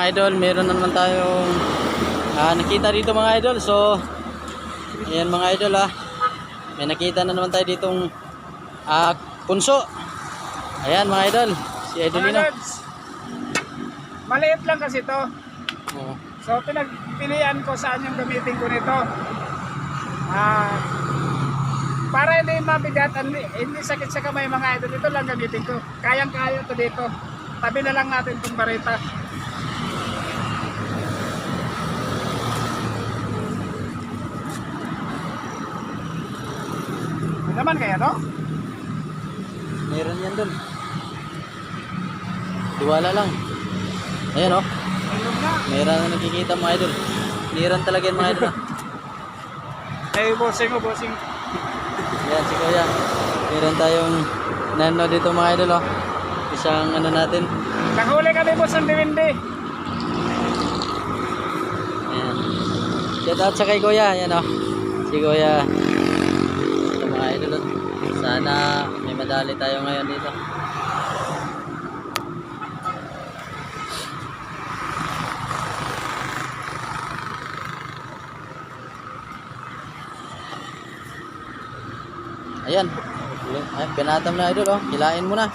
mga idol, meron na naman tayong nakita dito mga idol. So ayan mga idol, may nakita na naman tayo ditong punso. Ayan mga idol, si Idolino. Maliit lang kasi to. Oo. So pinagpilian ko saan yung gamitin ko nito. Para hindi mabigat, hindi sakit sa kamay mga idol, ito lang gamitin ko. Kayang-kaya to dito. Tabi na lang natin itong bareta. Ano naman kaya to? Meron yan dun. Tiwala lang. Ayan o. Ayun na. Meron na nakikita mga idol. Meron talaga yan mga idol. Ay, bossing o bossing. Ayan si Kuya. Meron tayong nano dito mga idol o. Isang ano natin. Nahuli kami boss ang diwindi. Ayan. Shout out sa kay Kuya. Ayan o. Si Kuya. Ito mga idol o. Sana may madali tayo ngayon dito. Ayan. Ayan, pinatam na idol oh. Hilain mo na.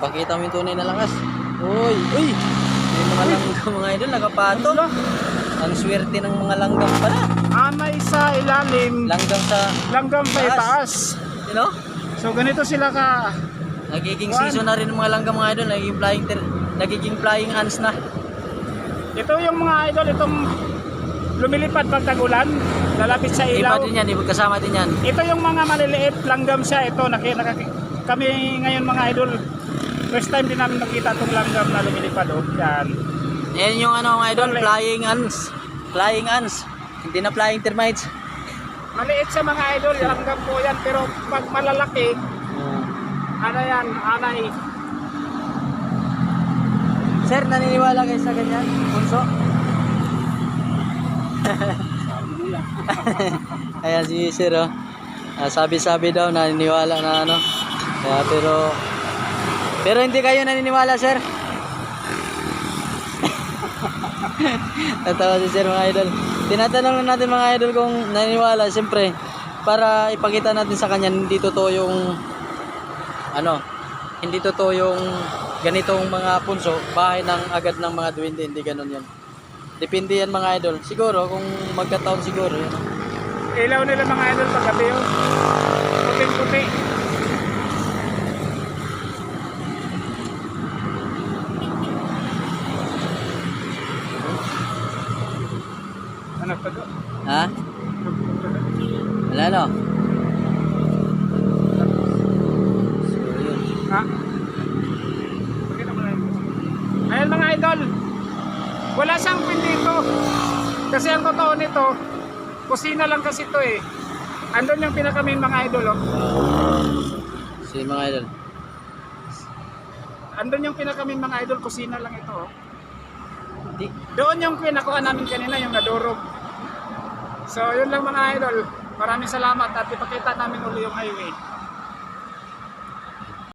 Pakita mo yung tunay na lakas. Uy, uy. May mga langgam mga idol, nakapato. Ang swerte ng mga langgam pala. May sa ilalim, langgam sa itaas. You know? So ganito sila ka. Nagiging season na rin ng mga langgam mga idol, nagiging flying ants na. Ito yung mga idol, itong lumilipad pag tagulan, lalapit sa ilaw. Iba din yan, kasama din yan. Ito yung mga maliliit langgam siya. Ito kami ngayon mga idol, first time din namin nakita itong langgam na lumilipad. Oh, yan. Yan yung ano mga idol, flying ants. Flying ants. Hindi na flying termites. Maliit sa mga idol, langgam po yan. Pero pag malalaki, ano yan, anay. Sir, naniniwala kayo sa ganyan? Punso? Ayan si Sir oh. Sabi-sabi daw, naniniwala na ano. Kaya, pero hindi kayo naniniwala Sir? Natawa si Sir mga idol. Tinatanong na natin mga idol kung naniniwala. Siyempre, para ipakita natin sa kanya hindi totoo yung hindi totoo yung ganitong mga punso, bahay ng agad ng mga duwende, hindi ganun yan. Depende yan mga idol. Siguro, kung magkataon siguro. Yun. Ilaw nila mga idol paggabi yun. Puting-puti. Ano pa doon? Ha? Wala no? So, yun. Ha? Ayan mga idol, wala siyang pin dito. Kasi ang totoo nito, kusina lang kasi ito eh. Andun yung pinakamin mga idol oh. Si mga idol. Andun yung pinakamin mga idol, kusina lang ito oh. Di. Doon yung pinakuha namin kanina, yung nadurog. So yun lang mga idol. Maraming salamat at ipakita namin uli yung highway.